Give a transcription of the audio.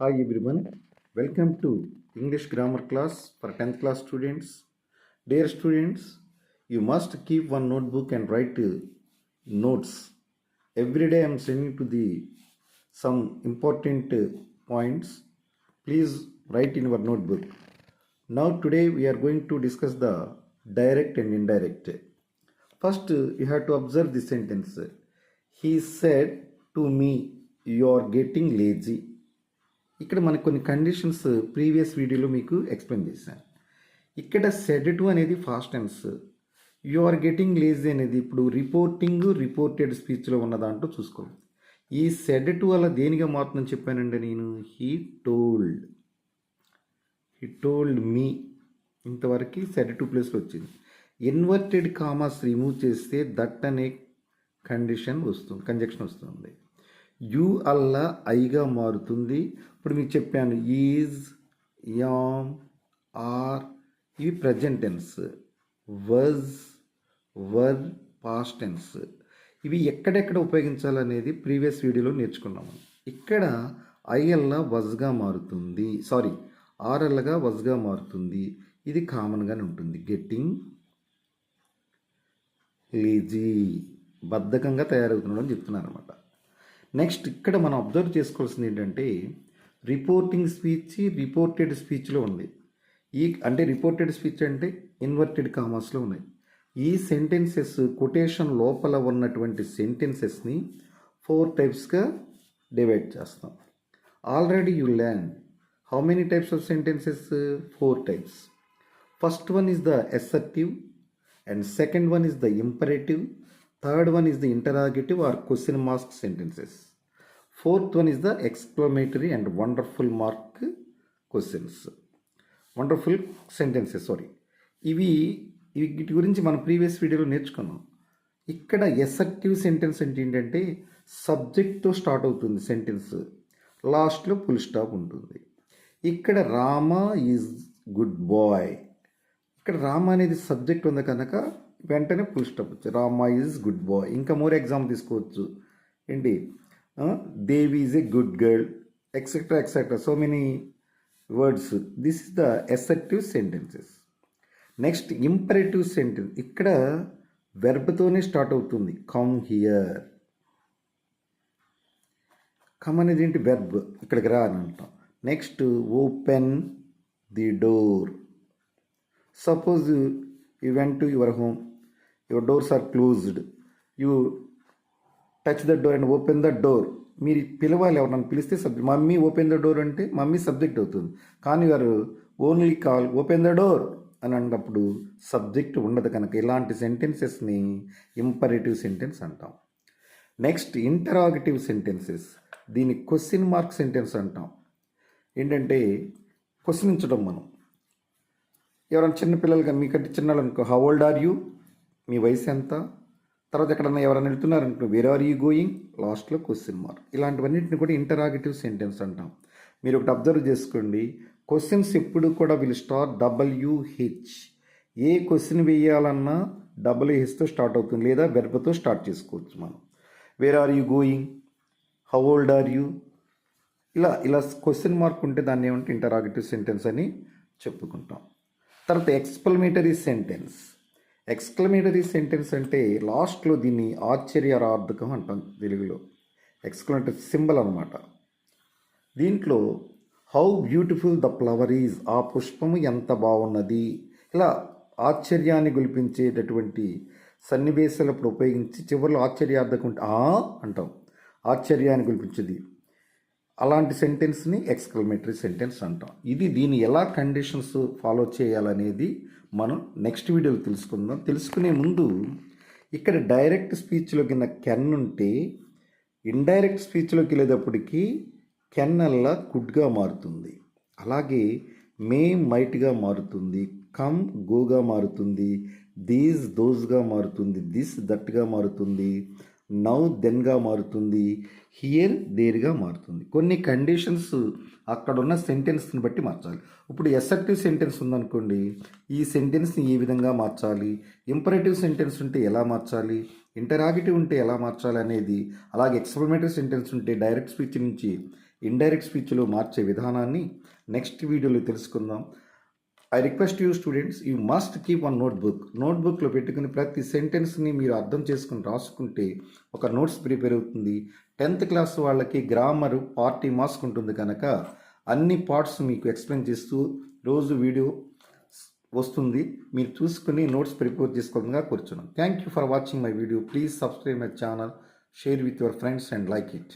Hi everyone, welcome to English grammar class for 10th class students. Dear students, you must keep one notebook and write notes. Every day I am sending to the some important points. Please write in your notebook. Now today we are going to discuss the direct and indirect. First, you have to observe the sentence. He said to me, you are getting lazy. ఇక్కడ మనకు కొన్ని conditions previous వీడియోలో మీకు explain చేశాను. ఇక్కడ said to అనేది past tense, you are getting lazy అనేది ఇప్పుడు రిపోర్టెడ్ స్పీచ్లో ఉన్న దాంట్లో చూసుకోండి. ఈ సెడ్ టు అలా దేనిగా మారుతుందని చెప్పానండి నేను. హీ టోల్డ్ మీ, ఇంతవరకు సెడ్ టు ప్లేస్లో వచ్చింది. ఇన్వర్టెడ్ కామాస్ రిమూవ్ చేస్తే దట్ అనే కంజక్షన్ వస్తుంది. యు అల్లా ఐగా మారుతుంది. ఇప్పుడు మీకు చెప్పాను ఈజ్, యామ్, ఆర్ ఇవి present tense, was, were past tense. ఇవి ఎక్కడెక్కడ ఉపయోగించాలనేది ప్రీవియస్ వీడియోలో నేర్చుకున్నాము. ఇక్కడ ఐ అల్లా వజ్గా మారుతుంది, ఆర్ అల్లగా వజ్గా మారుతుంది. ఇది కామన్గానే ఉంటుంది. గెట్టింగ్ లేజీ, బద్ధకంగా తయారవుతున్నాడు అని చెప్తున్నారు అనమాట. నెక్స్ట్ ఇక్కడ మనం అబ్జర్వ్ చేసుకోవాల్సింది ఏంటంటే రిపోర్టెడ్ స్పీచ్లో ఉంది. అంటే రిపోర్టెడ్ స్పీచ్ అంటే ఇన్వర్టెడ్ కామాస్లో ఉన్నాయి. ఈ సెంటెన్సెస్ కొటేషన్ లోపల ఉన్నటువంటి సెంటెన్సెస్ని 4 టైప్స్గా డివైడ్ చేస్తాం. Already you learn how many types of sentences? 4 types. First one is the assertive, and second one is the imperative, third one is the interrogative or question mark sentences, fourth one is the exclamatory and wonderful mark sentences. వీటి గురించి మనం previous వీడియోలో నేర్చుకున్నాం. ఇక్కడ assertive sentence అంటే ఏంటంటే సబ్జెక్ట్తో start అవుతుంది sentence, లాస్ట్లో ఫుల్ స్టాప్ ఉంటుంది. ఇక్కడ రామ ఈజ్ గుడ్ బాయ్, ఇక్కడ రామ అనేది సబ్జెక్ట్ ఉంది కనుక వెంటనే ఫుల్ స్టాప్ వచ్చి రామ ఈజ్ గుడ్ బాయ్. ఇంకా మోర్ ఎగ్జాంపుల్ తీసుకోవచ్చు ఏంటి, Devi is a good girl, etcetera so many words. This is the assertive sentences. Next imperative sentence, ఇక్కడ వెర్బ్తోనే స్టార్ట్ అవుతుంది. కమ్ హియర్, కమ్ అనేది ఏంటి, వెర్బ్, ఇక్కడికి రా అని అంటాం. Next open the door. Suppose you went to your home, your doors are closed, you touch the door and open the door. మీరు పిలవాలి, ఎవరన్నా పిలిస్తే subject. Mummy open the door అంటే మమ్మీ సబ్జెక్ట్ అవుతుంది. కానీ వారు only call open the door అని అన్నప్పుడు సబ్జెక్ట్ ఉండదు కనుక ఇలాంటి సెంటెన్సెస్ని ఇంపరేటివ్ సెంటెన్స్ అంటాం. నెక్స్ట్ ఇంటరాగేటివ్ సెంటెన్సెస్, దీన్ని క్వశ్చన్ మార్క్ సెంటెన్స్ అంటాం. ఏంటంటే క్వశ్చనించడం. మనం ఎవరైనా చిన్నపిల్లలుగా, మీకంటే చిన్నలు అనుకో, హౌ ఓల్డ్ ఆర్ యూ, మీ వయసు ఎంత. తర్వాత ఎక్కడన్నా ఎవరైనా వెళ్తున్నారనుకో, వేర్ ఆర్ యూ గోయింగ్, లాస్ట్లో క్వశ్చన్ మార్క్. ఇలాంటివన్నింటిని కూడా ఇంటరాగేటివ్ సెంటెన్స్ అంటాం. మీరు ఒకటి అబ్జర్వ్ చేసుకోండి, క్వశ్చన్స్ ఎప్పుడు కూడా విల్ స్టార్ట్ WH. ఏ క్వశ్చన్ వేయాలన్నా WHతో స్టార్ట్ అవుతుంది, లేదా వెర్బ్తో స్టార్ట్ చేసుకోవచ్చు మనం. Where are you going, how old are you, ఇలా క్వశ్చన్ మార్క్ ఉంటే దాన్ని ఏమంటే ఇంటరాగేటివ్ సెంటెన్స్ అని చెప్పుకుంటాం. తర్వాత ఎక్స్క్లమేటరీ సెంటెన్స్ అంటే లాస్ట్లో దీన్ని ఆశ్చర్యార్థకం అంటాం తెలుగులో. ఎక్స్క్లమేటరీ సింబల్ అనమాట. దీంట్లో how beautiful the flower is, ఆ పుష్పము ఎంత బాగున్నది, ఇలా ఆశ్చర్యాన్ని గొలిపించేటటువంటి సన్నివేశాలప్పుడు ఉపయోగించి చివరిలో ఆశ్చర్యార్థకం అంటాం, ఆశ్చర్యాన్ని గొలిపించేది. అలాంటి సెంటెన్స్ని ఎక్స్క్లమేటరీ సెంటెన్స్ అంటాం. దీన్ని ఎలా కండిషన్స్ ఫాలో చేయాలనేది మనం నెక్స్ట్ వీడియోలో తెలుసుకుందాం. తెలుసుకునే ముందు ఇక్కడ డైరెక్ట్ స్పీచ్లో కింద కెన్ ఉంటే ఇండైరెక్ట్ స్పీచ్లోకి వెళ్ళేటప్పటికి కెన్ అల్లా కుడ్గా మారుతుంది. అలాగే మే మైట్గా మారుతుంది, కమ్ గోగా మారుతుంది, దీస్ దోస్గా మారుతుంది, దిస్ దట్గా మారుతుంది, నౌ దెన్గా మారుతుంది, హియర్ దేర్గా మారుతుంది. కొన్ని కండిషన్స్ అక్కడ ఉన్న సెంటెన్స్ని బట్టి మార్చాలి. ఇప్పుడు అసర్టివ్ సెంటెన్స్ ఉందనుకోండి, ఈ సెంటెన్స్ని ఏ విధంగా మార్చాలి, ఇంపరేటివ్ సెంటెన్స్ ఉంటే ఎలా మార్చాలి, ఇంటరాగేటివ్ ఉంటే ఎలా మార్చాలి అనేది, అలాగే ఎక్స్క్లమేటరీ సెంటెన్స్ ఉంటే డైరెక్ట్ స్పీచ్ నుంచి ఇండైరెక్ట్ స్పీచ్లో మార్చే విధానాన్ని నెక్స్ట్ వీడియోలో తెలుసుకుందాం. I request you students, you must keep one నోట్బుక్లో పెట్టుకుని ప్రతి సెంటెన్స్ని మీరు అర్థం చేసుకుని రాసుకుంటే ఒక నోట్స్ ప్రిపేర్ అవుతుంది. 10th క్లాస్ వాళ్ళకి గ్రామర్ 40 మార్క్స్ ఉంటుంది కనుక అన్ని పార్ట్స్ మీకు ఎక్స్ప్లెయిన్ చేస్తూ రోజు వీడియో వస్తుంది. మీరు చూసుకుని నోట్స్ ప్రిపేర్ చేసుకోవాలని కూర్చున్నాం. Thank you for watching my video. Please subscribe my channel, share with your friends and like it.